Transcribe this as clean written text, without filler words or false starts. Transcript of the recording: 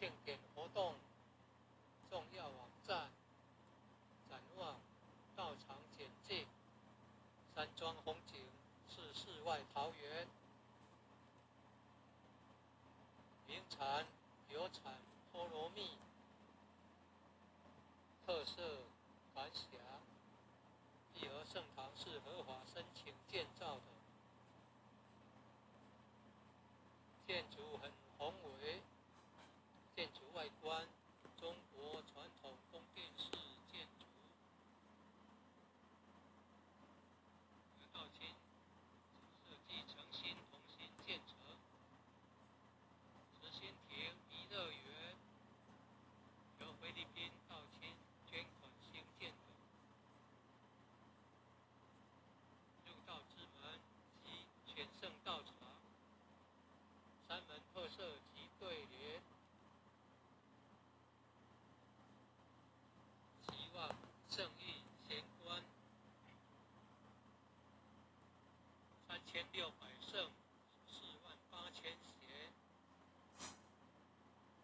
庆典活动重要网站展望道场简介。山庄风景是世外桃源，名产有产菠萝蜜，特色感想。碧娥圣堂是合法申请建造的，建筑很宏伟，建筑外观中国传统宫殿式建筑，河道间设计诚心同心建成，慈心亭颐乐园由菲律宾道亲捐款兴建的，入道之门及全圣道场，三门特色及对联，希望圣意贤观，3600圣。